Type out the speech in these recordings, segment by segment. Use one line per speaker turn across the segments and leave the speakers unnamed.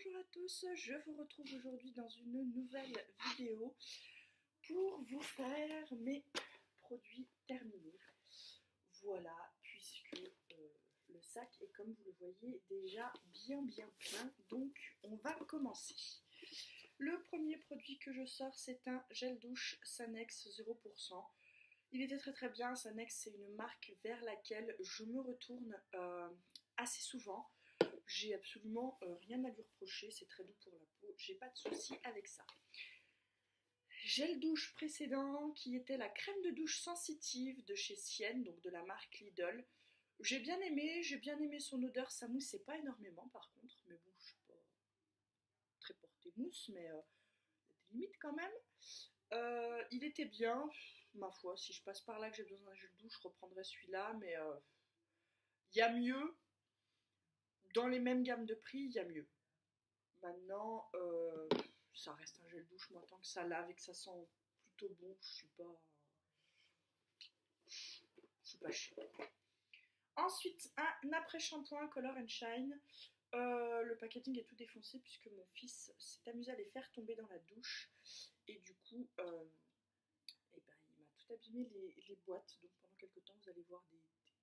Bonjour à tous, je vous retrouve aujourd'hui dans une nouvelle vidéo pour vous faire mes produits terminés. Voilà, puisque le sac est, comme vous le voyez, déjà bien plein, donc on va commencer. Le premier produit que je sors, c'est un gel douche Sanex 0%. Il était très bien. Sanex, c'est une marque vers laquelle je me retourne assez souvent. J'ai absolument rien à lui reprocher, c'est très doux pour la peau, j'ai pas de souci avec ça. Gel douche précédent qui était la crème de douche sensitive de chez Sienne, donc de la marque Lidl. J'ai bien aimé son odeur, ça moussait pas énormément par contre, mais bon, je suis pas très portée mousse, mais il y a des limites quand même. Il était bien, ma foi, si je passe par là que j'ai besoin d'un gel douche, je reprendrai celui-là, mais il y a mieux. Dans les mêmes gammes de prix, il y a mieux. Maintenant, ça reste un gel douche, moi, tant que ça lave et que ça sent plutôt bon, je suis pas chère. Ensuite, un après-shampoing Color and Shine. Le packaging est tout défoncé puisque mon fils s'est amusé à les faire tomber dans la douche. Et du coup, il m'a tout abîmé les boîtes. Donc pendant quelques temps, vous allez voir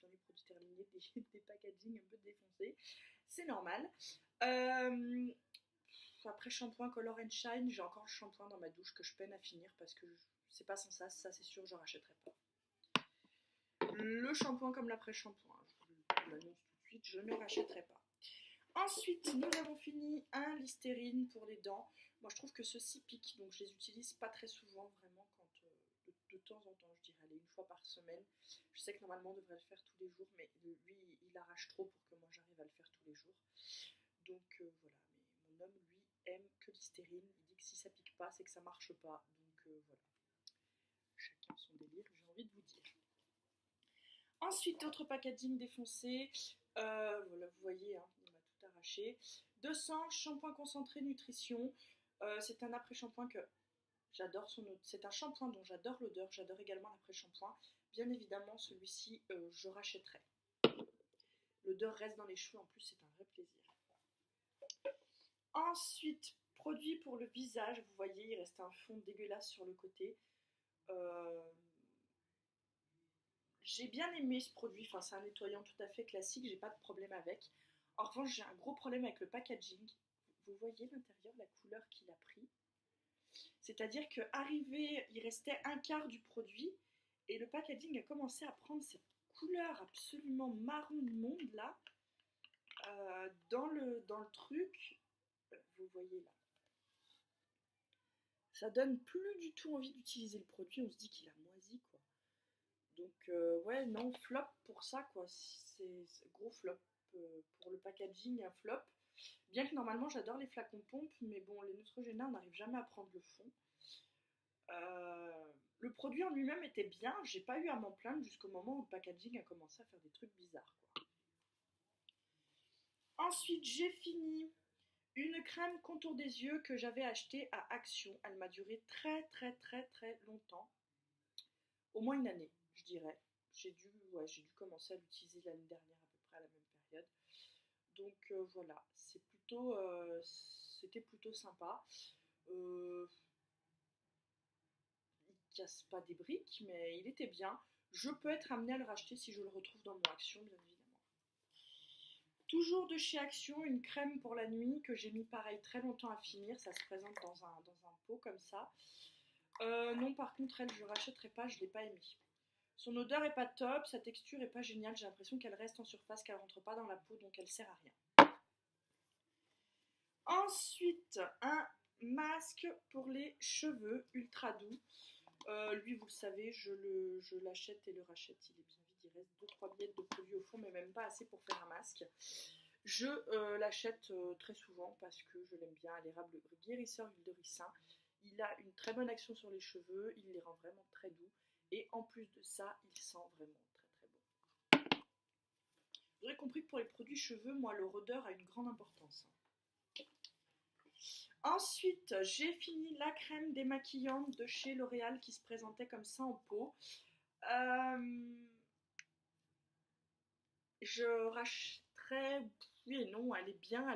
dans les produits terminés des packagings un peu défoncés. C'est normal. Après shampoing Color and Shine, j'ai encore le shampoing dans ma douche que je peine à finir parce que c'est pas sans ça c'est sûr je rachèterai pas. Le shampoing comme l'après-shampoing, je vous l'annonce tout de suite, je ne rachèterai pas. Ensuite, nous avons fini un Listerine pour les dents. Moi je trouve que ceux-ci piquent, donc je les utilise pas très souvent, vraiment quand de temps en temps, je dirais, allez, une fois par semaine. Je sais que normalement on devrait le faire tous les jours, mais lui il arrache trop pour que moi j'arrive à le faire tous les jours. Donc voilà, mais mon homme lui aime que Listerine, il dit que si ça pique pas c'est que ça marche pas, donc voilà, chacun son délire, j'ai envie de vous dire. Ensuite, autre packaging défoncé, voilà, vous voyez, hein, on va tout arracher. 200 shampoing concentré nutrition, c'est un après-shampoing que j'adore c'est un shampoing dont j'adore l'odeur, j'adore également l'après-shampoing. Bien évidemment, celui-ci, je rachèterai. L'odeur reste dans les cheveux, en plus c'est un vrai plaisir. Ensuite, produit pour le visage, vous voyez, il reste un fond dégueulasse sur le côté. J'ai bien aimé ce produit, enfin c'est un nettoyant tout à fait classique, j'ai pas de problème avec. En revanche, j'ai un gros problème avec le packaging. Vous voyez l'intérieur, la couleur qu'il a pris. C'est-à-dire qu'arrivé, il restait un quart du produit et le packaging a commencé à prendre cette couleur absolument marron monde là dans le truc. Vous voyez là. Ça donne plus du tout envie d'utiliser le produit, on se dit qu'il a moisi quoi. Donc ouais, non, flop pour ça quoi, c'est gros flop. Pour le packaging, un flop. Bien que normalement j'adore les flacons pompes, mais bon, les Neutrogena, on n'arrive jamais à prendre le fond. Le produit en lui-même était bien, j'ai pas eu à m'en plaindre jusqu'au moment où le packaging a commencé à faire des trucs bizarres quoi. Ensuite, j'ai fini une crème contour des yeux que j'avais achetée à Action. Elle m'a duré très longtemps. Au moins une année, je dirais. J'ai dû commencer à l'utiliser l'année dernière à peu près à la même période. Donc voilà, c'était plutôt sympa. Il casse pas des briques, mais il était bien. Je peux être amenée à le racheter si je le retrouve dans mon Action, bien évidemment. Toujours de chez Action, une crème pour la nuit que j'ai mis pareil très longtemps à finir. Ça se présente dans un pot comme ça. Non, par contre, elle, je ne rachèterai pas, je ne l'ai pas aimée. Son odeur est pas top, sa texture est pas géniale. J'ai l'impression qu'elle reste en surface, qu'elle rentre pas dans la peau, donc elle sert à rien. Ensuite, un masque pour les cheveux ultra doux. Lui, vous le savez, je l'achète et le rachète. Il est bien vide, il reste 2-3 miettes de produit au fond, mais même pas assez pour faire un masque. Je l'achète très souvent parce que je l'aime bien. L'érable guérisseur huile de ricin. Il a une très bonne action sur les cheveux, il les rend vraiment très doux. Et en plus de ça, il sent vraiment très bon. Vous aurez compris que pour les produits cheveux, moi, leur odeur a une grande importance. Ensuite, j'ai fini la crème démaquillante de chez L'Oréal qui se présentait comme ça en pot. Je rachèterais, oui et non, elle est bien,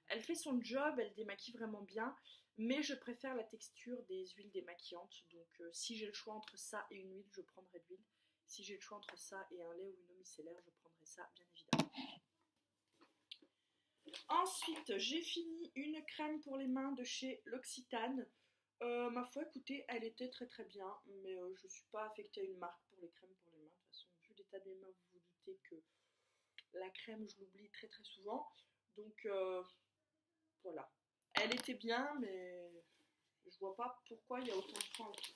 Elle fait son job, elle démaquille vraiment bien, mais je préfère la texture des huiles démaquillantes. Donc si j'ai le choix entre ça et une huile, je prendrai l'huile. Si j'ai le choix entre ça et un lait ou une eau micellaire, je prendrai ça, bien évidemment. Ensuite, j'ai fini une crème pour les mains de chez L'Occitane. Ma foi, écoutez, elle était très très bien, mais je ne suis pas affectée à une marque pour les crèmes pour les mains. De toute façon, vu l'état de mes mains, vous vous doutez que la crème, je l'oublie très très souvent. Donc voilà. Elle était bien, mais je vois pas pourquoi il y a autant de points autour.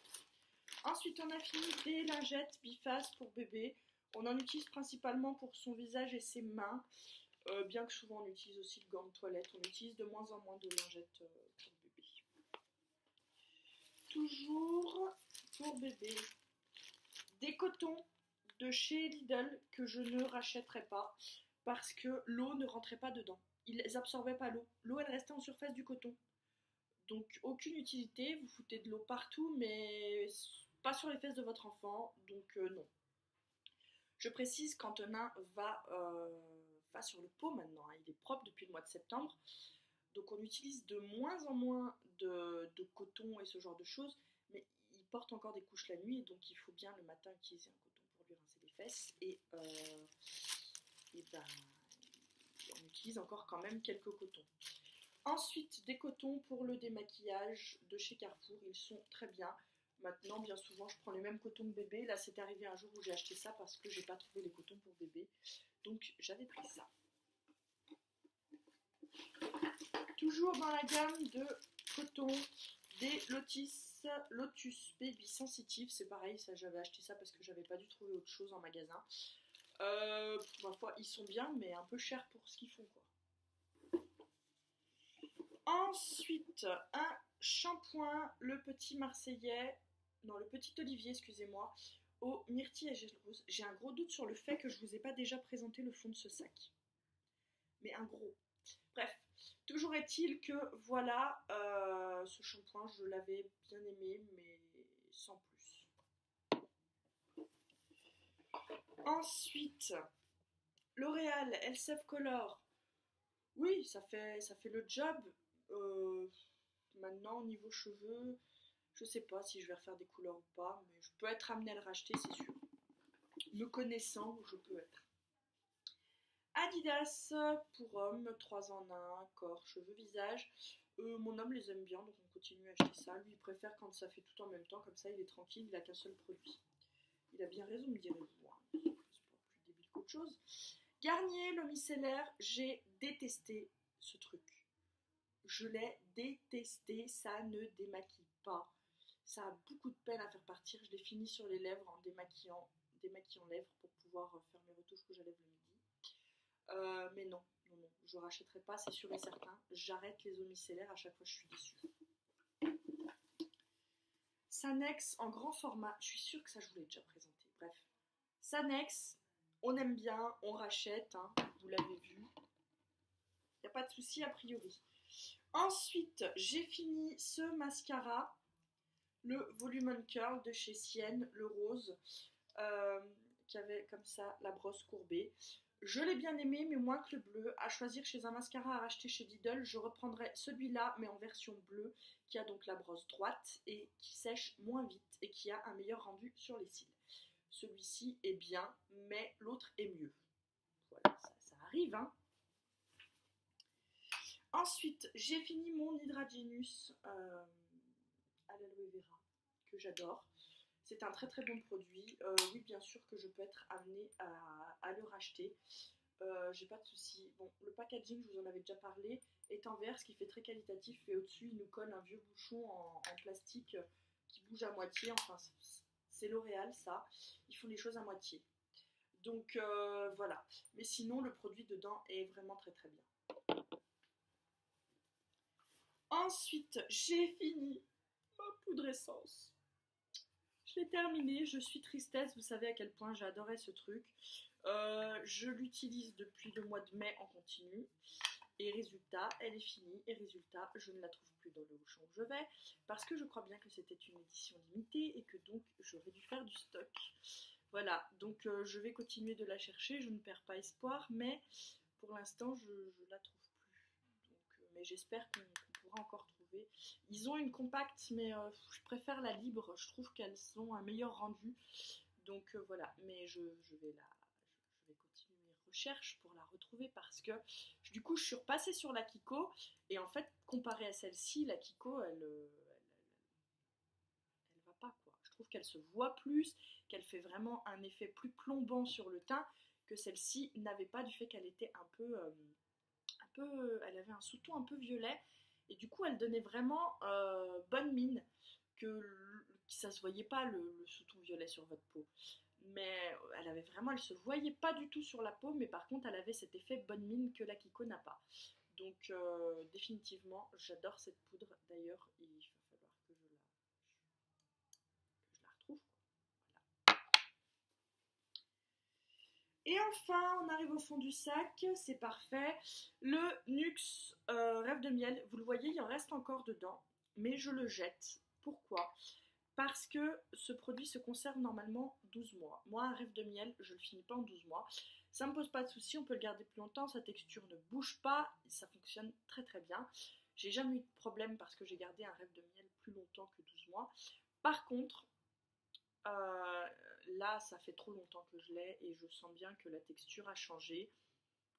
Ensuite, on a fini des lingettes bifaces pour bébé. On en utilise principalement pour son visage et ses mains. Bien que souvent on utilise aussi le gant de toilette, on utilise de moins en moins de lingettes pour bébé. Toujours pour bébé, des cotons de chez Lidl que je ne rachèterai pas parce que l'eau ne rentrait pas dedans. Ils absorbaient pas l'eau. L'eau elle restait en surface du coton. Donc aucune utilité, vous foutez de l'eau partout mais pas sur les fesses de votre enfant, donc non. Je précise qu'Antonin va sur le pot maintenant, hein. Il est propre depuis le mois de septembre. Donc on utilise de moins en moins de coton et ce genre de choses, mais il porte encore des couches la nuit, donc il faut bien le matin utiliser un coton pour lui rincer les fesses. Et ben, on utilise encore quand même quelques cotons. Ensuite, des cotons pour le démaquillage de chez Carrefour, ils sont très bien. Maintenant, bien souvent, je prends les mêmes cotons que bébé. Là, c'est arrivé un jour où j'ai acheté ça parce que j'ai pas trouvé les cotons pour bébé. Donc, j'avais pris ça. Toujours dans la gamme de coton, des Lotus Baby Sensitive. C'est pareil, ça j'avais acheté ça parce que j'avais pas dû trouver autre chose en magasin. Ma foi, ils sont bien, mais un peu chers pour ce qu'ils font, quoi. Ensuite, un shampoing, le petit Marseillais, non, le petit Olivier, excusez-moi, au myrtille et gel rose. J'ai un gros doute sur le fait que je vous ai pas déjà présenté le fond de ce sac. Mais un gros. Bref, toujours est-il que voilà, ce shampoing, je l'avais bien aimé, mais sans plus. Ensuite, L'Oréal Elseve Color. Oui, ça fait le job. Maintenant, au niveau cheveux, je sais pas si je vais refaire des couleurs ou pas, mais je peux être amenée à le racheter, c'est sûr. Me connaissant, je peux être. Adidas pour hommes, 3 en 1, corps, cheveux, visage. Mon homme les aime bien, donc on continue à acheter ça. Lui, il préfère quand ça fait tout en même temps, comme ça il est tranquille, il n'a qu'un seul produit. Il a bien raison, me direz-vous. C'est pas plus débile qu'autre chose. Garnier, l'eau micellaire, j'ai détesté ce truc. Je l'ai détesté, ça ne démaquille pas. Ça a beaucoup de peine à faire partir. Je l'ai fini sur les lèvres en démaquillant lèvres pour pouvoir faire mes retouches que j'allève le midi. Mais non, je rachèterai pas, c'est sûr et certain. J'arrête les eaux micellaires, à chaque fois je suis déçue. Sanex en grand format, je suis sûre que ça je vous l'ai déjà présenté. Bref, Sanex, on aime bien, on rachète, hein, vous l'avez vu. Il n'y a pas de souci a priori. Ensuite, j'ai fini ce mascara, le Volume Curl de chez Sienne, le rose, qui avait comme ça la brosse courbée. Je l'ai bien aimé, mais moins que le bleu. À choisir chez un mascara à racheter chez Lidl, je reprendrai celui-là, mais en version bleue, qui a donc la brosse droite et qui sèche moins vite et qui a un meilleur rendu sur les cils. Celui-ci est bien, mais l'autre est mieux. Voilà, ça arrive, hein. Ensuite, j'ai fini mon Hydra Genius à l'aloe vera, que j'adore. C'est un très très bon produit. Oui, bien sûr que je peux être amenée à le racheter. J'ai pas de souci. Bon, le packaging, je vous en avais déjà parlé, est en verre, ce qui fait très qualitatif. Et au-dessus, il nous colle un vieux bouchon en plastique qui bouge à moitié. Enfin, c'est L'Oréal, ça. Ils font les choses à moitié. Donc voilà. Mais sinon, le produit dedans est vraiment très très bien. Ensuite, j'ai fini ma poudre essence. Je l'ai terminée, je suis tristesse, vous savez à quel point j'adorais ce truc. Je l'utilise depuis le mois de mai en continu. Et résultat, elle est finie. Et résultat, je ne la trouve plus dans le Auchan où je vais. Parce que je crois bien que c'était une édition limitée et que donc j'aurais dû faire du stock. Voilà, donc je vais continuer de la chercher. Je ne perds pas espoir, mais pour l'instant, je la trouve plus. Donc mais j'espère qu'on pourra encore trouver. Ils ont une compacte, mais je préfère la libre, je trouve qu'elles ont un meilleur rendu. Donc voilà, mais je vais continuer mes recherches pour la retrouver parce que du coup je suis repassée sur la Kiko et en fait comparée à celle-ci, la Kiko elle va pas quoi. Je trouve qu'elle se voit plus, qu'elle fait vraiment un effet plus plombant sur le teint que celle-ci n'avait pas du fait qu'elle était elle avait un sous-ton un peu violet et du coup elle donnait vraiment bonne mine que ça se voyait pas le sous-ton violet sur votre peau. Mais elle se voyait pas du tout sur la peau, mais par contre elle avait cet effet bonne mine que la Kiko n'a pas. Donc définitivement j'adore cette poudre. D'ailleurs il va falloir que je la retrouve. Voilà. Et enfin, on arrive au fond du sac, c'est parfait. Le NYX Rêve de miel, vous le voyez, il en reste encore dedans, mais je le jette. Pourquoi ? Parce que ce produit se conserve normalement 12 mois. Moi, un Rêve de miel, je le finis pas en 12 mois. Ça me pose pas de souci, on peut le garder plus longtemps, sa texture ne bouge pas, ça fonctionne très très bien. J'ai jamais eu de problème parce que j'ai gardé un Rêve de miel plus longtemps que 12 mois. Par contre, là, ça fait trop longtemps que je l'ai et je sens bien que la texture a changé,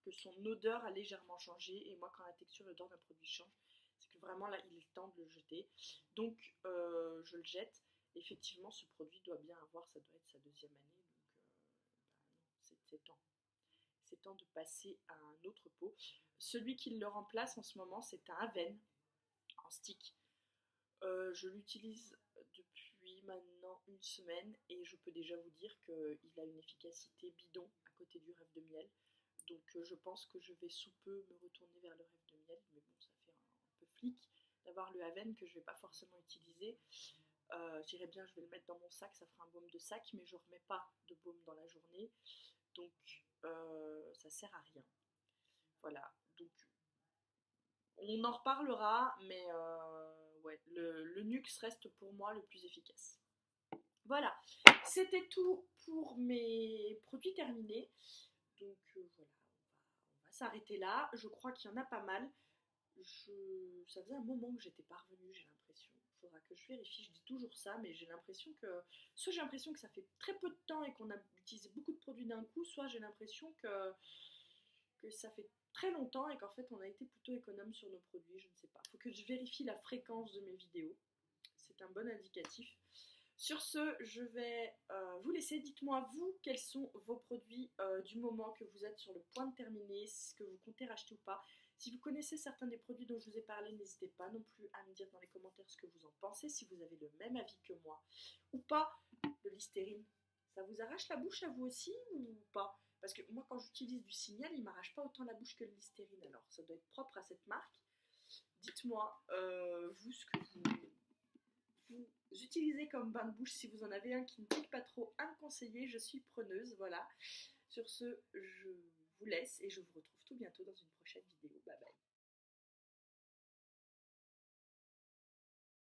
que son odeur a légèrement changé. Et moi, quand la texture et l'odeur d'un produit change, c'est que vraiment là, il est temps de le jeter. Donc, je le jette. Effectivement, ce produit doit bien avoir, ça doit être sa deuxième année. Donc, c'est temps. C'est temps de passer à un autre pot. Celui qui le remplace en ce moment, c'est un Aven en stick. Je l'utilise depuis maintenant une semaine et je peux déjà vous dire qu'il a une efficacité bidon à côté du Rêve de miel. Donc je pense que je vais sous peu me retourner vers le Rêve de miel. Mais bon, ça fait un peu flic d'avoir le Aven que je ne vais pas forcément utiliser. J'irai bien, je vais le mettre dans mon sac, ça fera un baume de sac, mais je ne remets pas de baume dans la journée. Donc ça sert à rien. Voilà, donc on en reparlera, mais ouais, le NYX reste pour moi le plus efficace. Voilà, c'était tout pour mes produits terminés. Donc voilà, on va s'arrêter là. Je crois qu'il y en a pas mal. Ça faisait un moment que j'étais pas revenue, j'ai l'impression. Il faudra que je vérifie, je dis toujours ça, mais j'ai l'impression que... Soit j'ai l'impression que ça fait très peu de temps et qu'on a utilisé beaucoup de produits d'un coup, soit j'ai l'impression que ça fait très longtemps et qu'en fait on a été plutôt économe sur nos produits, je ne sais pas. Il faut que je vérifie la fréquence de mes vidéos, c'est un bon indicatif. Sur ce, je vais vous laisser. Dites-moi vous quels sont vos produits du moment que vous êtes sur le point de terminer, ce que vous comptez racheter ou pas. Si vous connaissez certains des produits dont je vous ai parlé, n'hésitez pas non plus à me dire dans les commentaires ce que vous en pensez, si vous avez le même avis que moi ou pas. Le Listerine, ça vous arrache la bouche à vous aussi ou pas? Parce que moi, quand j'utilise du Signal, il ne m'arrache pas autant la bouche que le Listerine. Alors, ça doit être propre à cette marque. Dites-moi, vous, ce que vous utilisez comme bain de bouche. Si vous en avez un qui ne pique pas trop à me conseiller, je suis preneuse. Voilà. Sur ce, je vous laisse et je vous retrouve tout bientôt dans une prochaine vidéo. Bye bye.